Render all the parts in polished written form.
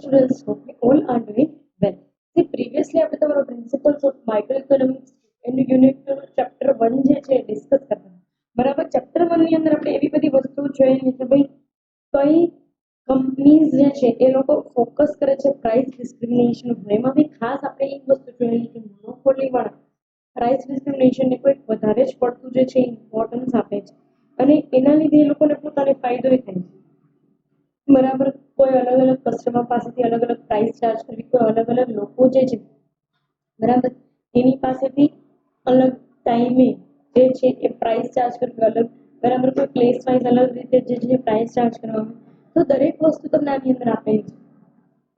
students, hope you all are doing well. See, previously આપણે તમારો principles of micro economics એનું unit chapter 1 જે છે ડિસ્કસ કરતા બરાબર. ચેપ્ટર 1 ની અંદર આપણે એવી બધી વસ્તુઓ જોઈ કે ભાઈ કઈ કંપનીઝ જે છે એ લોકો ફોકસ કરે છે પ્રાઇસ ડિસ્ક્રિમિનેશન ઉપર. એમાં બી ખાસ આપણે એક વસ્તુ જોયેલી કે મોનોપોલી વાળા પ્રાઇસ ડિસ્ક્રિમિનેશનને કોઈ વધારે જ પડતું જે છે ઇમ્પોર્ટન્સ આપે છે અને એના લીધે એ લોકોને પોતાને ફાયદો થાય છે બરાબર. કોઈ અલગ અલગ કસ્ટમર પાસેથી અલગ અલગ પ્રાઇસ ચાર્જ કરવી, કોઈ અલગ અલગ લોકો જે છે બરાબર એની પાસેથી અલગ ટાઈમે જે છે એ પ્રાઇસ ચાર્જ કરવી અલગ બરાબર. કોઈ પ્લેસ વાઇઝ અલગ રીતે જે છે પ્રાઇસ ચાર્જ કરવામાં, તો દરેક વસ્તુ તમને આની અંદર આપેલી છે.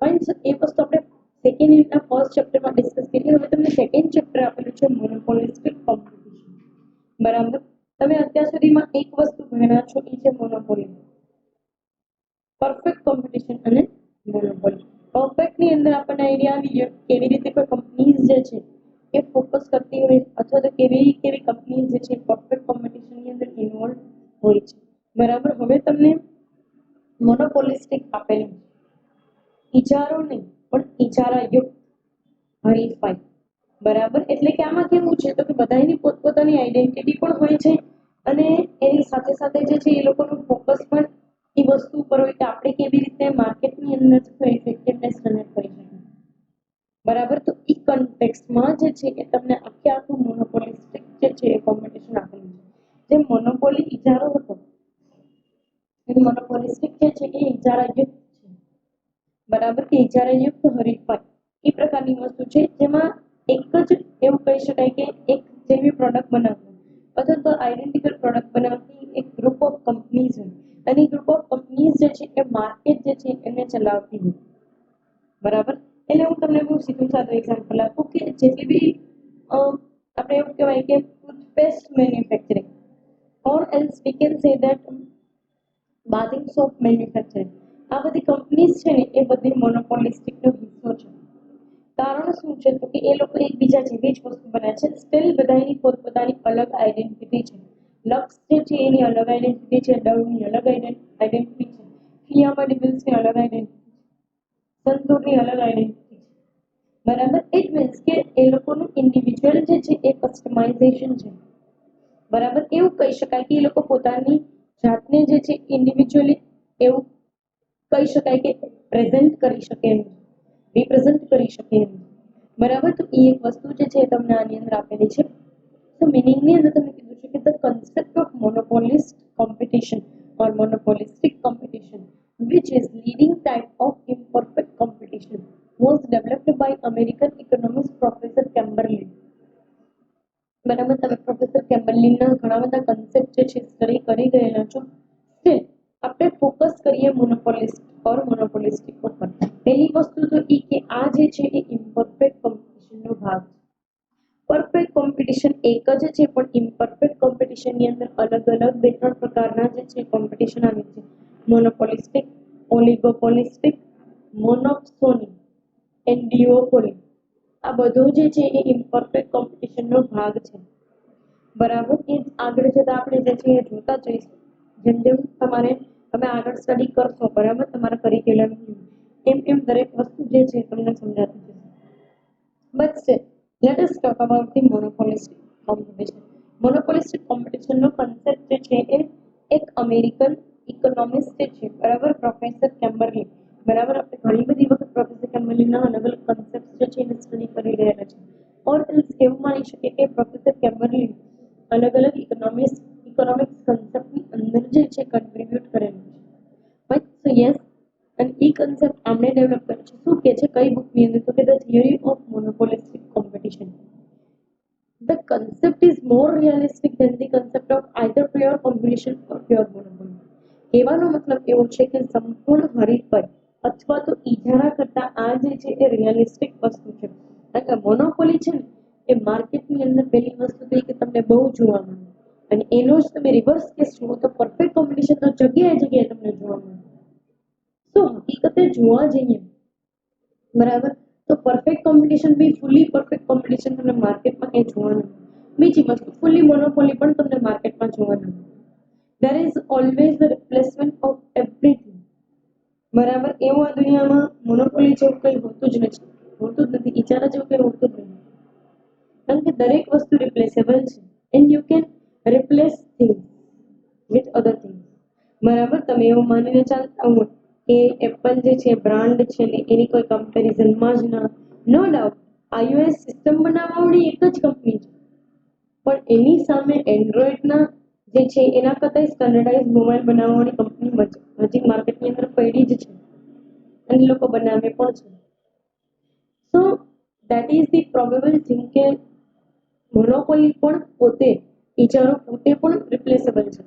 પણ એ વસ્તુ આપણે સેકન્ડ યુનિટના ફર્સ્ટ ચેપ્ટરમાં ડિસ્કસ કરી. હવે તમને સેકન્ડ ચેપ્ટર આપેલું છે મોનોપોલિસ્ટિક કોમ્પિટિશન બરાબર. તમે અત્યાર સુધીમાં એક વસ્તુ ભણ્યા છો એ છે મોનોપોલી, પરફેક્ટ કોમ્પિટિશન અને મોનોપોલી. પરફેક્ટ ની અંદર આપણને આઈડિયા આવી ગયો કેવી રીતે કોઈ કંપનીઝ જે છે એ ફોકસ કરતી હોય અથવા તો કેવી કેવી કંપનીઝ જે છે પરફેક્ટ કોમ્પિટિશન ની અંદર ઇન્વોલ્વ હોય છે બરાબર. હવે તમને મોનોપોલિસ્ટિક આપેલું ઇજારો નહીં પણ ઇજારાયુક્ત હરીફાઈ બરાબર. એટલે કે આમાં કેવું છે તો કે બધાની પોતપોતાની આઈડેન્ટિટી પણ હોય છે અને એની સાથે સાથે જે છે એ લોકોનું ફોકસ પણ એ વસ્તુ ઉપર હોય કે આપણે કેવી રીતે માર્કેટની અંદર ઇફેક્ટિવનેસ જનરેટ કરી શકીએ બરાબર. તો ઈ કન્ટેક્સ્ટમાં જે છે એ તમને આખું મોનોપોલિસ્ટિક જે છે એ કોમ્પિટિશન આપેલું છે. જે મોનોપોલી ઇજારો હતો એ મોનોપોલિસ્ટિક જે છે એ ઇજારાયુક્ત છે બરાબર કે ઇજારાયુક્ત હરીફાઈ એ પ્રકારની વસ્તુ છે જેમાં એક જ એવું કહી શકાય કે એક જેવી પ્રોડક્ટ બનાવવી અથવા તો આઈડેન્ટિકલ પ્રોડક્ટ બનાવતી એક ગ્રુપ ઓફ કંપનીઝ હોય અને ગ્રુપ ઓફ કંપનીઝ જે છે એ માર્કેટ જે છે એને ચલાવતી હોય બરાબર. એટલે હું તમને બહુ સીધું સાદું એક્ઝામ્પલ આપું કે જેટલી બી આપણે એવું કહેવાય કે toothpaste manufacturing or else we can say that bathing soap manufacturing, આ બધી કંપનીઝ છે ને એ બધી મોનોપોલિસ્ટિકનો હિસ્સો છે. કારણ શું છે તો કે એ લોકો એકબીજા જેવી જ વસ્તુ બનાવે છે. સ્ટીલ બધાની પોતપોતાની અલગ આઈડેન્ટિટી છે. લક્સ જે છે એની અલગ આઈડેન્ટિટી છે, ડવની અલગ આઈડેન્ટિટી છે, ફિયામા ડિવિલ્સની અલગ આઈડેન્ટિટી છે, સંતૂરની અલગ આઈડેન્ટિટી છે બરાબર. ઇટ મીન્સ કે એ લોકોનું ઇન્ડિવિજ્યુઅલ જે છે એ કસ્ટમાઇઝેશન છે બરાબર. એવું કહી શકાય કે એ લોકો પોતાની જાતને જે છે ઇન્ડિવિજ્યુઅલી એવું કહી શકાય કે પ્રેઝન્ટ કરી શકે એમ, રિપ્રેઝન્ટ કરી શકે એમ બરાબર. તો એ એક વસ્તુ જે છે તમને આની અંદર આપેલી છે. તો મિનિંગની અંદર તમને કીધું છે કે the concept of monopolist competition or monopolistic competition, which is leading type of imperfect competition, was developed by American economist Professor Kimberly. બરાબર. તમે પ્રોફેસર કેમ્બરલીના ઘણા બધા કન્સેપ્ટ જે છે સ્ટડી કરી ગયેલા છો. સ્ટીલ આપણે ફોકસ કરીએ મોનોપોલિસ્ટ ઓર મોનોપોલિસ્ટિક ઉપર. પહેલી વસ્તુ તો એ કે આ જે છે એ ઇમ્પરફેક્ટ કોમ્પિટિશનનો ભાગ છે. પરફેક્ટ કોમ્પિટિશન એક જ છે પણ ઇમ્પરફેક્ટ કોમ્પિટિશનની અંદર અલગ અલગ બે ત્રણ પ્રકારના જે છે કોમ્પિટિશન આવે છે. મોનોપોલિસ્ટિક, ઓલિગોપોલિસ્ટિક, મોનોપસોની એન્ડ ડિઓપોલી. આ બધું જે છે એ ઇમ્પરફેક્ટ કોમ્પિટિશનનો ભાગ છે બરાબર. એ આગળ જતા આપણે જે છે એ જોતા જઈશું જેમ જેમ તમે આગળ સ્ટડી કરશો બરાબર તમારા કરિક્યુલમ એમ એમ દરેક વસ્તુ જે છે તમને સમજાતી જશે. But still let us talk about the monopolistic competition. Monopolistic કોમ્પિટિશનનો કન્સેપ્ટ જે છે એ એક અમેરિકન ઇકોનોમિસ્ટ છે બરાબર, પ્રોફેસર કેમ્બરલી બરાબર. આપણે ઘણી બધી વખત પ્રોફેસર કેમ્બરલીના અલગ અલગ કન્સેપ્ટ જે છે એને સ્ટડી કરી રહ્યા છે. ઓર એવું માની શકીએ કે પ્રોફેસર કેમ્બરલી અલગ અલગ ઇકોનોમિક્સ કન્સેપ્ટની અંદર જે છે કન્ટ્રીબ્યુટ કરેલું છે. બટ યસ અને એ કન્સેપ્ટ આમને ડેવલપ કર્યો છે. શું કે છે કઈ બુકની અંદર તો કે the theory of monopolistic competition. The concept is more realistic than the concept of either pure competition or pure monopoly. કહેવાનો મતલબ એવો છે કે સંપૂર્ણ હરીફાઈ અથવા તો ઇજારા કરતા આ જે છે એ રિયલિસ્ટિક વસ્તુ છે. કારણ કે મોનોપોલી છે ને એ માર્કેટની અંદર પહેલી વસ્તુ તો કે તમને બહુ જોવા મળે અને એનો જ તમે રિવર્સ કેસ જુઓ તો પરફેક્ટ કોમ્પિટિશન તો જગ્યાએ જગ્યાએ તમને જોવા મળે. તો હકીકતે જોવા જઈએ બરાબર તો પરફેક્ટ કોમ્પિટિશન બી ફૂલી પરફેક્ટ કોમ્પિટિશન તમને માર્કેટમાં કંઈ જોવા નહીં. બીજી વસ્તુ ફૂલી મોનોપોલી પણ તમને માર્કેટમાં જોવા નહીં. There is always the replacement of everything. બરાબર, એવું આ દુનિયામાં મોનોપોલી જેવું કંઈ હોતું જ નથી, ઇજારા જેવું કંઈ હોતું જ નથી. કારણ કે દરેક વસ્તુ રિપ્લેસેબલ છે and you can replace things with other things. બરાબર, તમે એવું માનીને ચાલતા હો કે એપલ જે છે બ્રાન્ડ છે ને એની કોઈ કમ્પેરિઝનમાં જ ના, નો ડાઉટ iOS સિસ્ટમ બનાવવાવાળી એક જ કંપની છે, પણ એની સામે એન્ડ્રોઈડના જે છે એના કરતા સ્ટાન્ડર્ડાઇઝ મોબાઈલ બનાવવાની કંપની હજી માર્કેટની અંદર પડી જ છે અને લોકો બનાવે પણ છે. So that is the probable thing કે મોનોપોલી પણ પોતે ઇજારો પોતે પણ રિપ્લેસેબલ છે.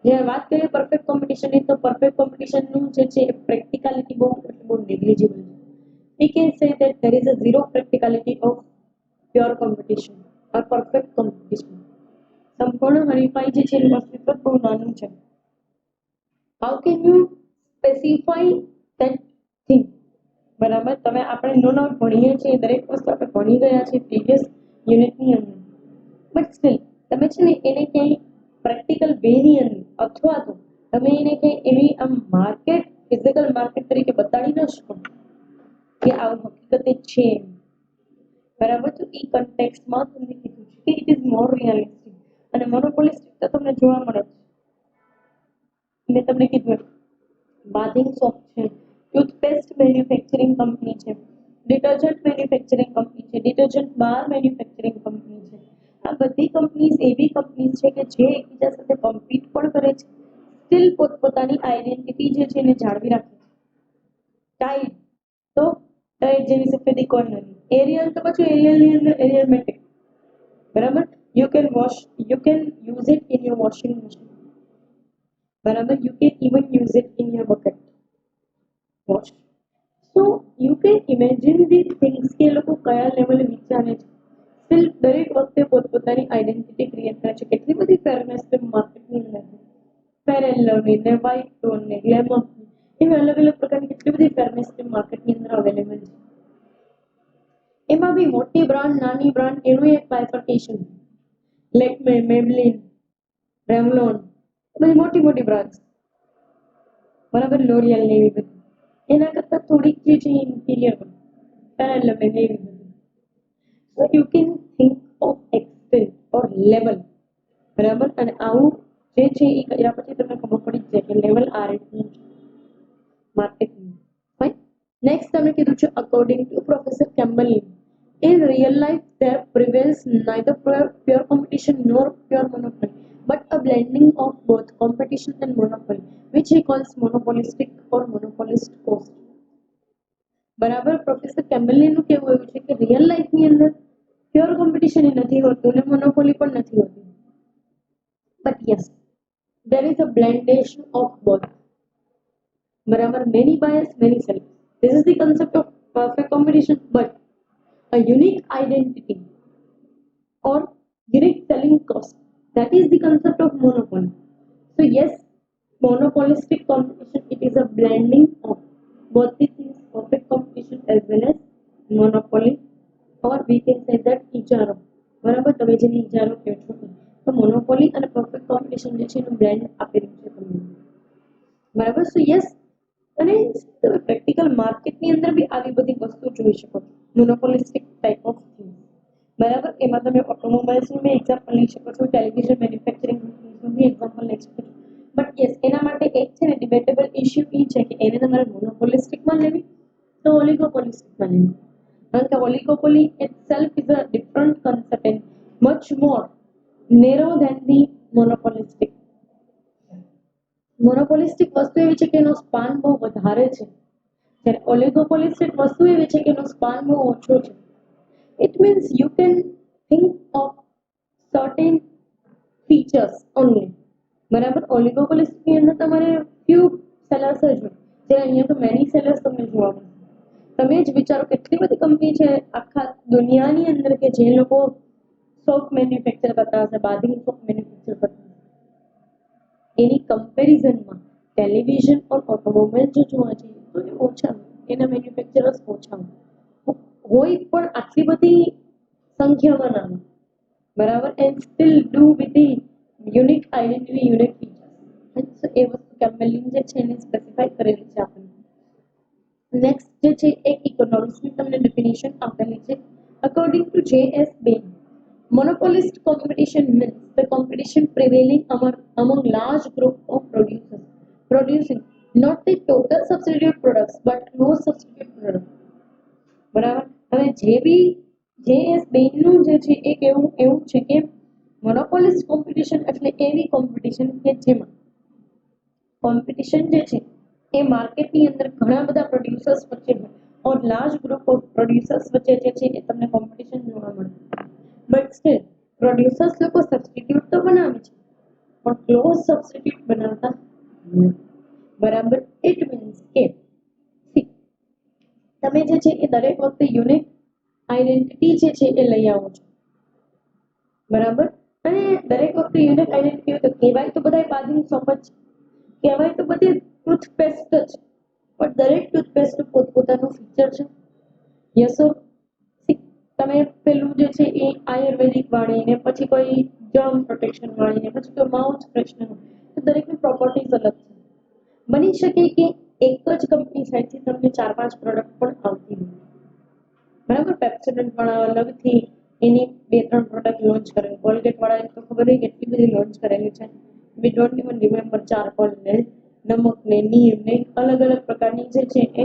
જ્યારે વાત કરીએ પરફેક્ટ કોમ્પિટિશનની, તો પરફેક્ટ કોમ્પિટિશનનું જે છે પ્રેક્ટિકાલિટી બહુ નેગ્લિજિબલ છે. We can say that there is a zero practicality of pure competition or perfect competition. સંપૂર્ણ હરીફાઈ જે છે એનું અસ્તિત્વ બહુ નાનું છે. How can you specify that thing? બરાબર, તમે આપણે નો ડાઉટ ભણીએ છીએ, દરેક વસ્તુ આપણે ભણી ગયા છીએ પ્રીવિયસ યુનિટની અંદર, બટ સ્ટીલ તમે છે ને એને ક્યાંય પ્રેક્ટિકલ વેની અંદર અથવા તો તમે એને ક્યાંય એવી આમ માર્કેટ ફિઝિકલ માર્કેટ તરીકે બતાડી ન શકો કે આવું હકીકતે છે. બરાબર, તો એ કન્ટેક્સ્ટમાં તમને કીધું છે કે ઇટ ઇઝ મોર રિયલિસ્ટિક અને મોનોપોલિસ્ટિક તો તમને જોવા મળે છે. મેં તમને કીધું બાથિંગ સોપ છે, ટૂથપેસ્ટ મેન્યુફેક્ચરિંગ કંપની છે, ડિટર્જન્ટ મેન્યુફેક્ચરિંગ કંપની છે, ડિટર્જન્ટ બાર મેન્યુફેક્ચરિંગ કંપની છે. આ બધી કંપનીઝ એવી કંપનીઝ છે કે જે એકબીજા સાથે કમ્પીટ પણ કરે છે, સ્ટીલ પોતપોતાની આઈડેન્ટિટી જે છે એને જાળવી રાખે છે. ટાઈડ તો ટાઈડ જેવી સફેદી કોઈ નથી. એરિયલ તો પછી એરિયલની અંદર એરિયલ મેટિક. બરાબર, you can use it in your washing machine. બરાબર, you can even use it in your bucket wash. So you can imagine the things કે લોકો કયા લેવલે વિચારે છે. સ્ટીલ દરેક વખતે પોતપોતાની આઈડેન્ટિટી ક્રિએટ કરે છે. કેટલી બધી ફેરનેસ માર્કેટની અંદર છે, ફેર એન્ડ લવલી ને વ્હાઇટ ટોન ને ગ્લેમર, એવી અલગ અલગ પ્રકારની કેટલી બધી ફેરનેસ માર્કેટની અંદર અવેલેબલ છે. એમાં બી મોટી બ્રાન્ડ નાની બ્રાન્ડ એનું એક બાયફર્કેશન. લેક્મે, મેબલિન, રેવલોન, બધી મોટી મોટી બ્રાન્ડ, બરાબર, લોરિયલ ને એવી બધી. એના કરતા થોડીક જે છે ઇન્ટિરિયર ફેર એન્ડ લવલી ને એવી બધી. સો you can think of extent or level. બરાબર, અને આવું જે છે એ કર્યા પછી તમને ખબર પડી જાય કે લેવલ આ રીતનું છે માર્કેટનું. ફાઇન. નેક્સ્ટ તમને કીધું છે according to professor Chamberlin, in real life there prevails neither pure competition nor pure monopoly but a blending of both competition and monopoly, which he calls monopolistic or monopolist coast. બરાબર, professor કેમ્બલનું કહેવું એવું છે કે real લાઈફની અંદર pure competition નથી હોતું અને monopoly પણ નથી હોતી, but yes there is a blendation of both. બરાબર, many buyers many sellers, this is the concept of perfect competition, but a unique identity or unique selling cost, that is the concept of monopoly. So yes, monopolistic competition, it is a blending of both the things, perfect competition as well as monopoly, or we can say that ઇજારો. બરાબર, તમે જેને ઇજારો કહો છો તો monopoly અને perfect competition જે છે એનું બ્લેન્ડ આપેલું છે તમને. બરાબર, સો યસ, અને તમે પ્રેક્ટિકલ માર્કેટની અંદર બી આવી બધી વસ્તુ જોઈ શકો છો, મોનોપોલિસ્ટિક ટાઈપ ઓફ થિંગ. બરાબર, એમાં તમે ઓટોમોબાઈલ્સનું બી એક્ઝામ્પલ લઈ શકો છો, ટેલિવિઝન મેન્યુફેક્ચરિંગ કંપનીઝનું બી એક્ઝામ્પલ લઈ શકો છો. બટ યસ, એના માટે એક છે ને ડિબેટેબલ ઇશ્યુ એ છે કે એને તમારે મોનોપોલિસ્ટિકમાં લેવી તો ઓલિગોપોલિસ્ટિકમાં લેવી. કારણ કે ઓલિગોપોલી itself is a different concept and much more narrow than the monopolistic. મોનોપોલિસ્ટિક વસ્તુ એવી છે કે એનો સ્પાન બહુ વધારે છે, જ્યારે ઓલિગોપોલિસ્ટિક વસ્તુ એવી છે કે એનો સ્પાન બહુ ઓછો છે. It means you can think of certain features only. બરાબર, ઓલિગોપોલિસ્ટની અંદર તમારે few sellers જ હોય, જ્યારે અહીંયા તો many sellers તમને જોવા મળશે. તમે જ વિચારો કેટલી બધી કંપની છે આખા દુનિયાની અંદર કે જે લોકો સોપ મેન્યુફેક્ચર કરતા હશે, બાથિંગ સોપ મેન્યુફેક્ચર કરતા હશે, એની કમ્પેરિઝનમાં ટેલિવિઝન ઓર ઓટોમોબાઈલ જો જોવા જઈએ તો એ ઓછા, એના મેન્યુફેક્ચરર્સ ઓછા હોય પણ આટલી બધી સંખ્યામાં ના હોય. બરાબર, and still do with the unique identity, unique features. એ વસ્તુ કેમ્બેલિન જે છે એને સ્પેસિફાઈ કરેલી છે આપણને. નેક્સ્ટ જે છે એક ઇકોનોમિક્સની તમને ડેફિનેશન આપેલી છે. According two J.S. Bain, monopolist competition means the competition prevailing among large group of producers producing not the total substitute products but close substitute products. બરાબર. હવે J.S. Bain નું જે છે એક એવું છે કે મોનોપોલિસ્ટ કોમ્પિટિશન એટલે એવી કોમ્પિટિશન કે જેમાં કોમ્પિટિશન જે છે એ માર્કેટની અંદર ઘણા બધા પ્રોડ્યુસર્સ વચ્ચે હોય ઓર લાર્જ ગ્રુપ ઓફ પ્રોડ્યુસર્સ વચ્ચે જે છે એ તમને કોમ્પિટિશન જોવા મળે. બટ સ્ટીલ પ્રોડ્યુસર્સ લોકો સબસ્ટિટ્યુટ તો બનાવે છે પણ ક્લોઝ સબસ્ટિટ્યુટ બનાવતા નથી. બરાબર. ઇટ મીન્સ કે તમે જે છે એ દરેક વખતે યુનિક આઈડેન્ટિટી જે છે એ લઈ આવો છો. બરાબર. અને દરેક વખતે યુનિક આઈડેન્ટિટી તો કહેવાય તો બધા બાદની શોપ જ છે, કહેવાય તો બધી ટૂથપેસ્ટ જ, પણ દરેક ટૂથપેસ્ટ પોતપોતાનું ફીચર છે. યસો તમે પેલું જે છે એ આયુર્વેદિક વાળી ને પછી કોઈ જર્મ પ્રોટેક્શન વાળી ને પછી કોઈ માઉથ ફ્રેશનર, તો દરેકની પ્રોપર્ટીઝ અલગ છે. બની શકે કે એક જ કંપની સાઈડથી તમને 4-5 પ્રોડક્ટ પણ આવતી હોય. બરાબર. પેપ્સોડન્ટ વાળા અલગથી એની 2-3 પ્રોડક્ટ લોન્ચ કરેલી, કોલગેટ વાળાએ તો ખબર નહીં કેટલી બધી લોન્ચ કરેલી છે. We don't even remember. Charcoal ને નમક ને નીમ ને અલગ અલગ પ્રકારની જે છે એ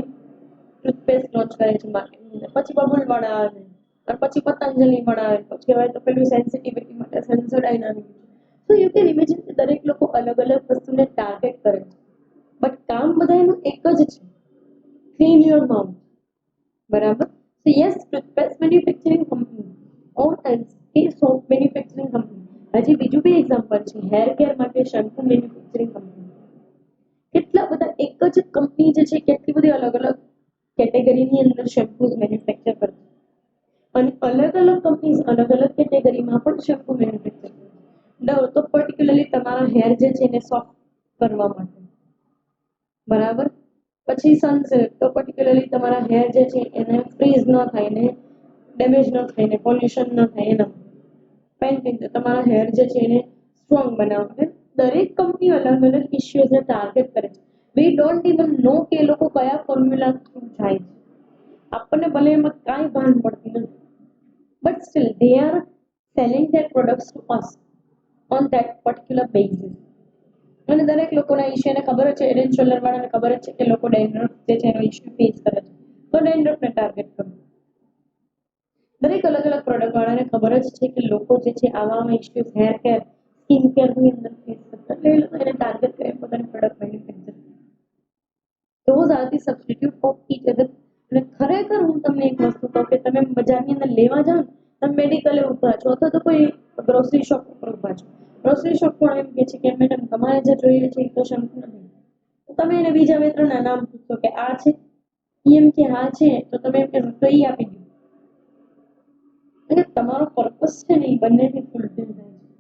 ટૂથપેસ્ટ લોન્ચ કરે છે માર્કેટની. પછી બબલ વાળા આવે અને પછી પતંજલિ વાળા આવે, પછી કહેવાય તો પેલું સેન્સિટિવિટી માટે સેન્સોડાઇન આવી ગયું. તો યુ કેન ઇમેજિન કે દરેક લોકો અલગ અલગ વસ્તુને ટાર્ગેટ કરે છે, બટ કામ બધાનું એક જ છે, ક્લીન યોર માઉથ. બરાબર. So yes, toothpaste manufacturing company or else a soap manufacturing company. હજી બીજું બી એક્ઝામ્પલ છે, હેર કેર માટે શેમ્પુ મેન્યુફેક્ચરિંગ કંપની. કેટલા બધા એક જ કંપની જે છે કેટલી બધી અલગ અલગ કેટેગરીની અંદર શેમ્પૂઝ મેન્યુફેક્ચર કરે છે અને અલગ અલગ કંપનીઝ અલગ અલગ કેટેગરીમાં પણ શેમ્પુ મેન્યુફેક્ચર કરે છે. ડવ તો પર્ટિક્યુલરલી તમારા હેર જે છે એને સોફ્ટ કરવા માટે. બરાબર. પછી સનસિલ્ક તો પર્ટિક્યુલરલી તમારા હેર જે છે એને ફ્રીઝ ન થાય ને ડેમેજ ન થાય ને પોલ્યુશન ન થાય એના. પેન્ટીન તો તમારા હેર જે છે એને સ્ટ્રોંગ બનાવવા. દરેક કંપની અલગ અલગ ઇશ્યુઝને ટાર્ગેટ કરે છે. વી ડોન્ટ ઇવન નો કે એ લોકો કયા ફોર્મ્યુલા થ્રુ જાય છે, આપણને ભલે એમાં કાંઈ ભાન પડતી નથી, but still they are selling there products two us on that particular basis. અને દરેક લોકોના ઇશ્યુને ખબર જ છે, હેડ એન્ડ શોલ્ડર વાળાને ખબર જ છે કે લોકો ડેન્ડ્રફ જે છે એનો ઇશ્યુ ફેસ કરે છે, તો ડેન્ડ્રફને ટાર્ગેટ કરો. દરેક અલગ અલગ પ્રોડક્ટ વાળાને ખબર જ છે કે લોકો જે છે આવા ઇશ્યુઝ હેર કેર સ્કિન કેરની અંદર ફેસ કરતા, એટલે એ લોકો એને ટાર્ગેટ કરીને પોતાની product manufacture. Those are the substitute of each other. અને ખરેખર હું તમને એક વસ્તુ કહું કે તમે બજારની અંદર લેવા જાઓ ને, તમે મેડિકલે ઉભા છો અથવા તો કોઈ ગ્રોસરી શોપ ઉપર ઉભા છો, ગ્રોસરી શોપ પણ એમ કે છે કે મેડમ તમારે જે જોઈએ છે એ તો શેમ્પુ નથી, તો તમે એને બીજા 2-3 નામ પૂછો કે આ છે, એમ કે હા છે, તો તમે એમ કહેશો તો એ આપી દો. અને તમારો પર્પસ છે ને એ બંનેથી ફૂલફિલ થાય છે.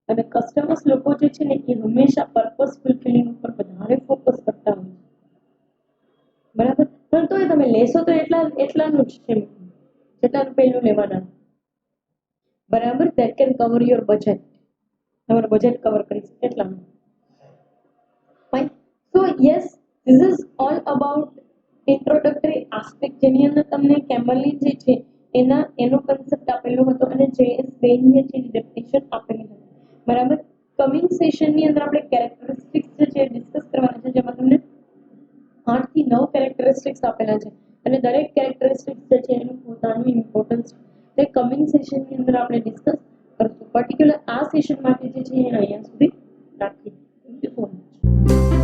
અને કસ્ટમર્સ લોકો જે છે ને એ હંમેશા પર્પસ ફૂલફિલિંગ ઉપર વધારે ફોકસ કરતા હોય છે. બરાબર. પણ તોય તમે લેશો તો એટલાનું જ છે જેટલાનું પહેલું લેવાના. બરાબર. That can cover your budget. તમારું બજેટ કવર કરી શકે એટલાનું. Fine. So yes, this is all about introductory aspect, જેની અંદર તમને કેમ્બરલિન જે છે એનો કન્સેપ્ટ આપેલો હતો અને J.S. Bain જે છે ડેફિનેશન આપેલી હતી. બરાબર. કમિંગ સેશનની અંદર આપણે કેરેક્ટરિસ્ટિક્સ જે છે ડિસ્કસ કરવાના છે, જેમાં તમને 8 થી 9 કેરેક્ટરિસ્ટિક્સ આપેલા છે અને દરેક કેરેક્ટરિસ્ટિક્સ જે છે એનું પોતાનું ઇમ્પોર્ટન્સ છે. તે કમિંગ સેશનની અંદર આપણે ડિસ્કસ કરશું. પર્ટિક્યુલર આ સેશન માટે જે છે એ અહીંયા સુધી રાખીએ. Thank you so much.